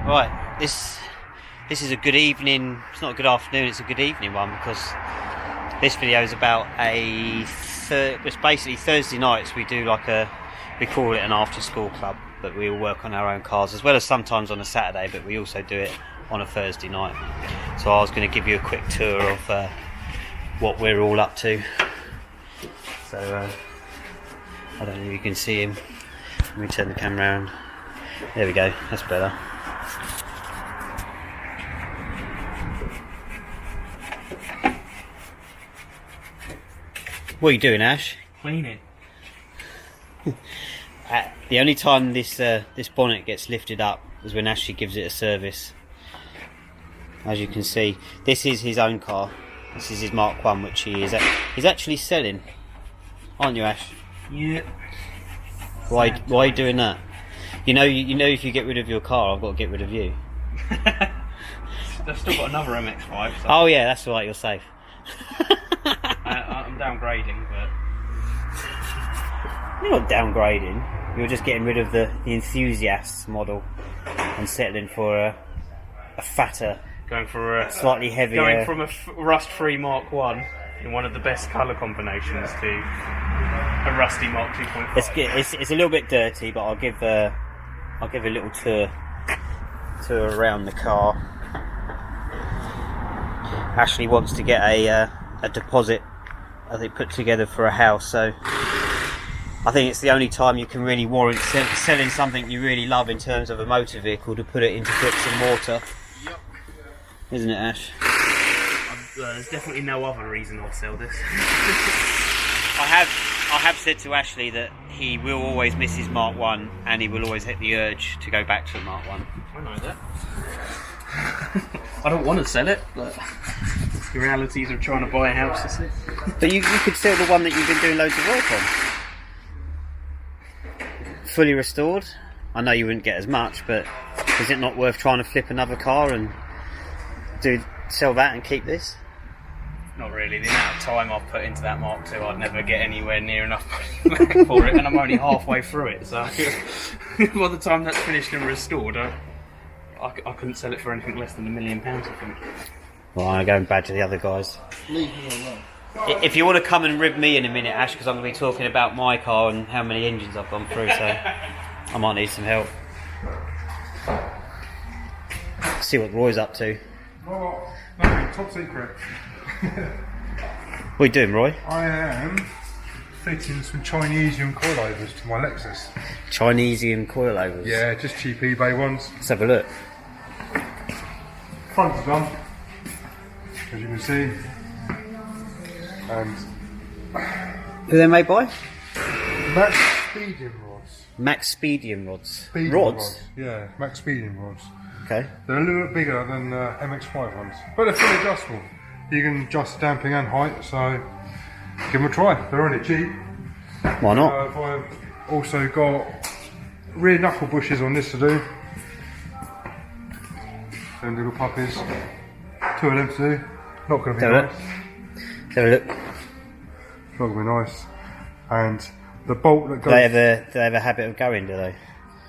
Right, this is a good evening. It's not a good afternoon, it's a good evening one, because this video is about it's basically Thursday nights we do we call it an after school club, but we all work on our own cars, as well as sometimes on a Saturday, but we also do it on a Thursday night. So I was going to give you a quick tour of what we're all up to. So I don't know if you can see him. Let me turn the camera around. There we go, that's better. What are you doing, Ash? Cleaning. The only time this bonnet gets lifted up is when Ashley gives it a service. As you can see, this is his own car. This is his Mk1, which he's actually selling, aren't you, Ash? Yeah. Why are you doing that? You know, if you get rid of your car, I've got to get rid of you. I've still got another MX5. So Oh yeah, that's right. You're safe. I'm downgrading, but You're not downgrading. You're just getting rid of the enthusiast model and settling for a fatter, going for a slightly heavier. Going from a rust-free Mk1 in one of the best colour combinations to a rusty Mark 2.5. It's a little bit dirty, but I'll give a little tour around the car. Ashley wants to get a deposit, I think, put together for a house, so I think it's the only time you can really warrant selling something you really love in terms of a motor vehicle, to put it into bricks and mortar. Yep. Isn't it, Ash? There's definitely no other reason I'll sell this. I have said to Ashley that he will always miss his Mk1, and he will always hit the urge to go back to a Mk1. I know that. I don't want to sell it, but the realities of trying to buy a house is it. But you could sell the one that you've been doing loads of work on. Fully restored. I know you wouldn't get as much, but is it not worth trying to flip another car and sell that and keep this? Not really. The amount of time I've put into that Mark II, I'd never get anywhere near enough money back for it, and I'm only halfway through it, so by the time that's finished and restored, I couldn't sell it for anything less than £1 million, I think. Well, I'm going to go and badger the other guys. Leave me alone. If you want to come and rib me in a minute, Ash, because I'm going to be talking about my car and how many engines I've gone through, so I might need some help. See what Roy's up to. Oh, no, top secret. What are you doing, Roy? I am fitting some Chinesian coilovers to my Lexus. Chinesian coilovers? Yeah, just cheap eBay ones. Let's have a look. Front is done, as you can see. And Who are they made by? Max Speedium rods. Max Speedium rods. Speedium Rods? Yeah, Max Speedium rods. Okay. They're a little bit bigger than MX5 ones, but they're fully adjustable. You can adjust the damping and height, so give them a try. They're only cheap. Why not? I've also got rear knuckle bushes on this to do. Them little puppies. 2 of them to do. Not going to be nice. Let's have a look. Not going to be nice. And the bolt that Do goes... they have a habit of going, do they?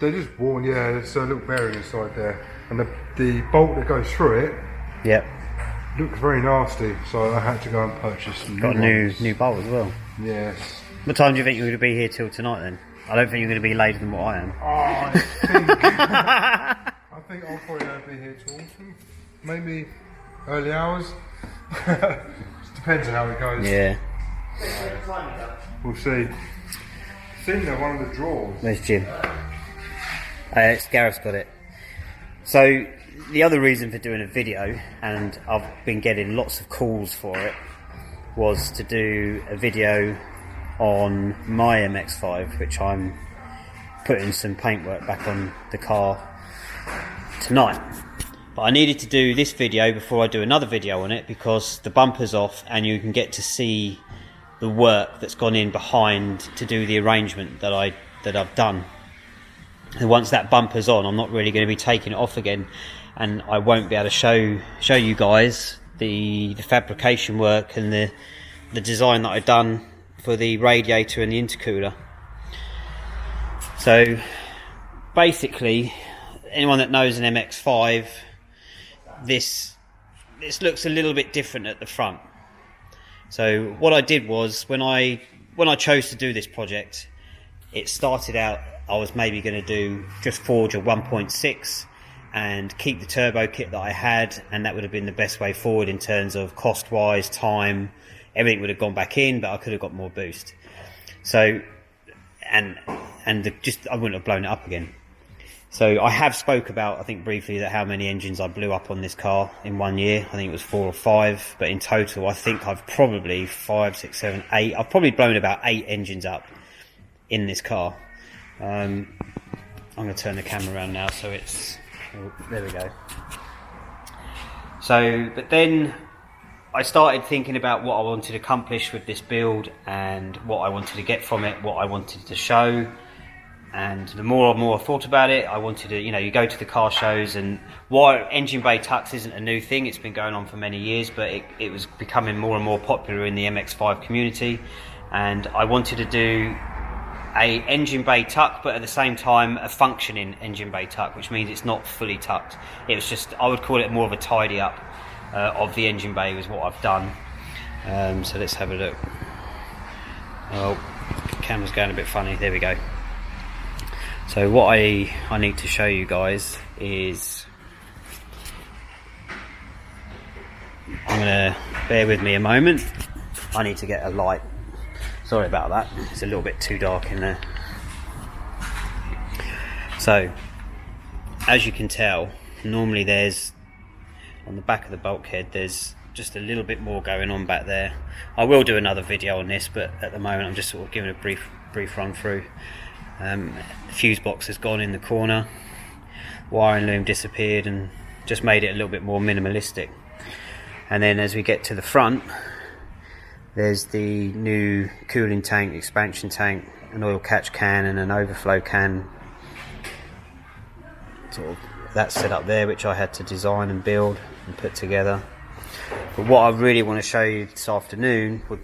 They're just worn, yeah. There's a little bearing inside there. And the bolt that goes through it Yep. looks very nasty, so I had to go and purchase some Got a new bolt as well. Yes. What time do you think you're going to be here till tonight then? I don't think you're going to be later than what I am. I think I'll probably not be here till maybe early hours. Just depends on how it goes. Yeah. We'll see. I think they're one of the drawers. Where's Jim? It's Gareth's got it. So the other reason for doing a video, and I've been getting lots of calls for it, was to do a video on my MX5, which I'm putting some paintwork back on the car tonight. But I needed to do this video before I do another video on it, because the bumper's off and you can get to see the work that's gone in behind to do the arrangement that I've done. And once that bumper's on, I'm not really going to be taking it off again, and I won't be able to show you guys the fabrication work and the design that I've done for the radiator and the intercooler. So basically anyone that knows an MX5, this looks a little bit different at the front. So what I did was, when I chose to do this project, it started out, I was maybe going to just forge a 1.6 and keep the turbo kit that I had, and that would have been the best way forward in terms of cost wise, time, everything would have gone back in, but I could have got more boost. So, I wouldn't have blown it up again. So I have spoke about, I think briefly, that how many engines I blew up on this car in 1 year. I think it was 4 or 5, but in total I think I've probably 5, 6, 7, 8. I've probably blown about 8 engines up in this car. I'm going to turn the camera around now, so it's, there we go. So, but then I started thinking about what I wanted to accomplish with this build and what I wanted to get from it, what I wanted to show. And the more and more I thought about it, I wanted to, you go to the car shows, and why engine bay tucks isn't a new thing. It's been going on for many years, but it was becoming more and more popular in the MX5 community. And I wanted to do a engine bay tuck, but at the same time a functioning engine bay tuck, which means it's not fully tucked. It was just, I would call it more of a tidy up of the engine bay was what I've done. So let's have a look. Oh, the camera's going a bit funny. There we go. So what I need to show you guys is, I'm gonna, bear with me a moment, I need to get a light. Sorry about that, it's a little bit too dark in there. So, as you can tell, normally there's, on the back of the bulkhead, there's just a little bit more going on back there. I will do another video on this, but at the moment I'm just sort of giving a brief run through. The fuse box has gone in the corner, wiring loom disappeared, and just made it a little bit more minimalistic. And then as we get to the front, there's the new cooling tank, expansion tank, an oil catch can and an overflow can. Sort of that's set up there, which I had to design and build and put together. But what I really want to show you this afternoon, or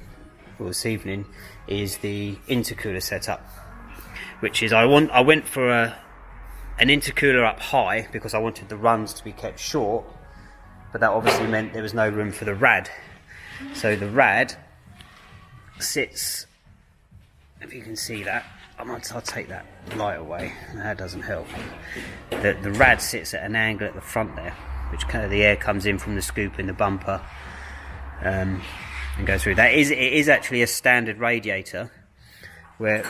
this evening, is the intercooler setup. Which is, I went for an intercooler up high because I wanted the runs to be kept short, but that obviously meant there was no room for the rad. So the rad sits, if you can see that, I'll take that light away, that doesn't help. The rad sits at an angle at the front there, which kind of the air comes in from the scoop in the bumper and goes through. It is actually a standard radiator, but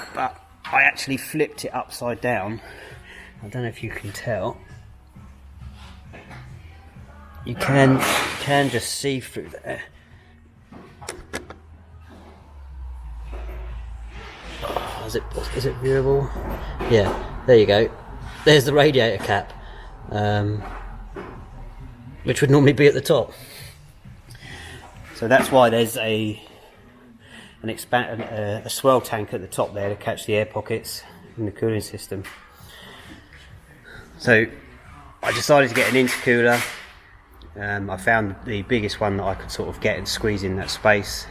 I actually flipped it upside down. I don't know if you can tell. You can just see through there. Oh, is it viewable? Yeah, there you go. There's the radiator cap, which would normally be at the top. So that's why there's a swell tank at the top there to catch the air pockets in the cooling system. So I decided to get an intercooler. I found the biggest one that I could sort of get and squeeze in that space.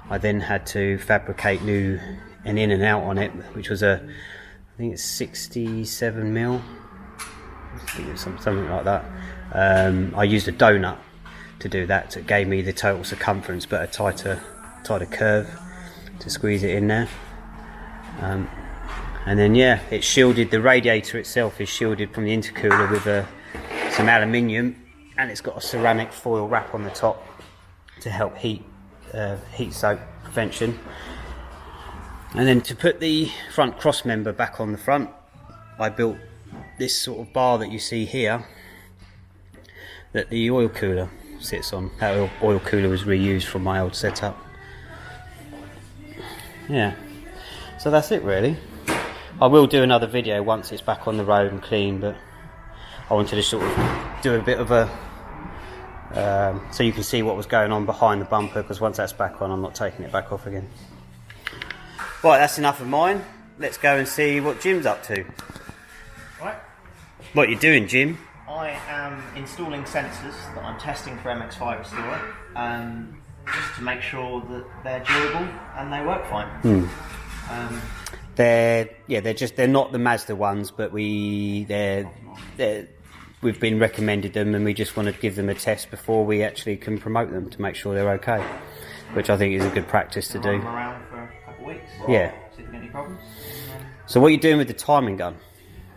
I then had to fabricate an in and out on it, which was I think it's 67 mil. I think it was something like that. I used a donut to do that. So it gave me the total circumference, but a tighter curve to squeeze it in there. And then it's shielded. The radiator itself is shielded from the intercooler with some aluminium, and it's got a ceramic foil wrap on the top to help heat soak prevention. And then to put the front cross member back on the front, I built this sort of bar that you see here that the oil cooler sits on. That oil cooler was reused from my old setup. Yeah, so that's it really. I will do another video once it's back on the road and clean, but I wanted to sort of do a bit of a so you can see what was going on behind the bumper, because once that's back on I'm not taking it back off again. Right, that's enough of mine. Let's go and see what Jim's up to. Right. What you doing, Jim? I am installing sensors that I'm testing for MX5 Restorer, just to make sure that they're durable and they work fine. They're not the Mazda ones, but we've been recommended them, and we just want to give them a test before we actually can promote them to make sure they're okay, which I think is a good practice to do. Run them around for a couple of weeks. Yeah. See if there's any problems. So what are you doing with the timing gun?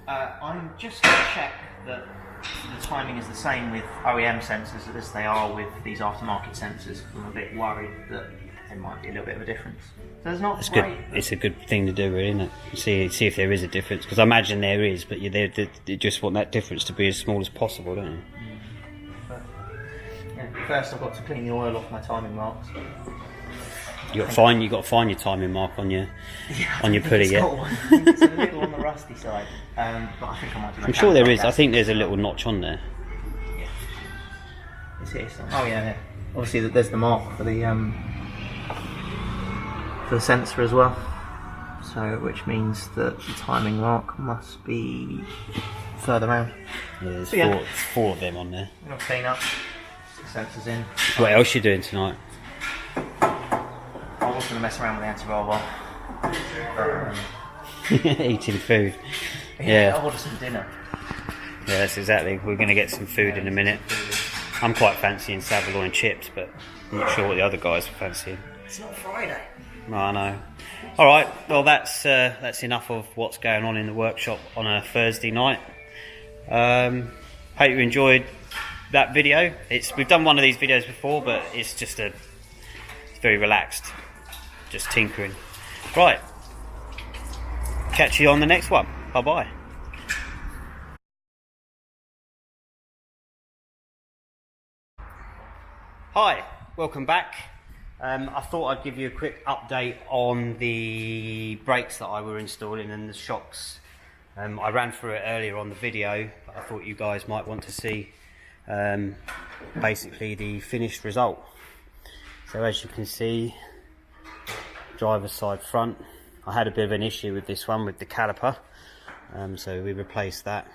I'm just going to check that the timing is the same with OEM sensors as they are with these aftermarket sensors. I'm a bit worried that there might be a little bit of a difference. So there's not It's great. good. It's a good thing to do, really, isn't it? See if there is a difference, because I imagine there is, but you just want that difference to be as small as possible, don't you? But, yeah, first I've got to clean the oil off my timing marks. You got to find your timing mark on your pulley, It's yeah. got one. It's a little on the rusty side, but I think I might do. I'm sure there is. I think there's a little notch on there. Yeah. It's here. So. Oh yeah. Obviously, there's the mark for the sensor as well. So, which means that the timing mark must be further round. Yeah, there's So, yeah. four of them on there. I'm gonna clean up. Stick sensors in. What else you doing tonight? I was gonna mess around with the antivirus. Eating food. I Yeah, ordered some dinner. yeah, that's exactly. We're going to get some food in a minute. I'm quite fancying saveloy chips, but I'm not sure what the other guys are fancying. It's not Friday. No, I know. All right, well that's enough of what's going on in the workshop on a Thursday night. Hope you enjoyed that video. We've done one of these videos before, but it's very relaxed, just tinkering. Right, catch you on the next one. Bye bye. Hi, welcome back. I thought I'd give you a quick update on the brakes that I were installing and the shocks. I ran through it earlier on the video, but I thought you guys might want to see basically the finished result. So as you can see, driver's side front, I had a bit of an issue with this one with the caliper, so we replaced that.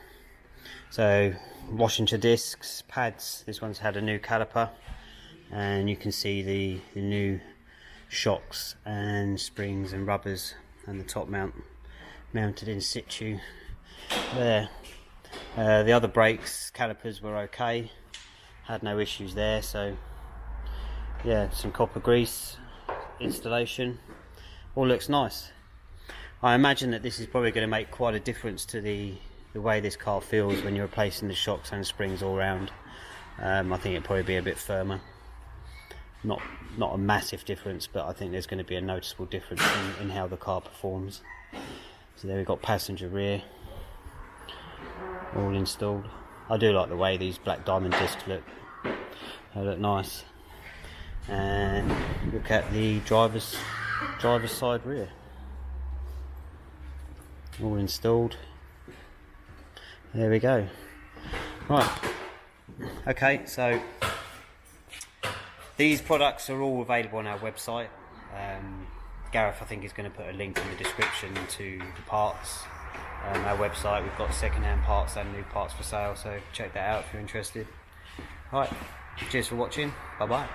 So washer discs, pads, this one's had a new caliper, and you can see the new shocks and springs and rubbers and the top mounted in situ there. The other brakes, calipers were okay, had no issues there. So yeah, some copper grease installation, all looks nice. I imagine that this is probably going to make quite a difference to the way this car feels when you're replacing the shocks and springs all round. I think it'll probably be a bit firmer. Not a massive difference, but I think there's going to be a noticeable difference in how the car performs. So there we've got passenger rear all installed. I do like the way these black diamond discs look. They look nice. And look at the driver's side rear, all installed. There we go. Right, okay, so these products are all available on our website. Gareth, I think, is going to put a link in the description to the parts. Our website, we've got second-hand parts and new parts for sale, so check that out if you're interested. Right, cheers for watching, bye bye.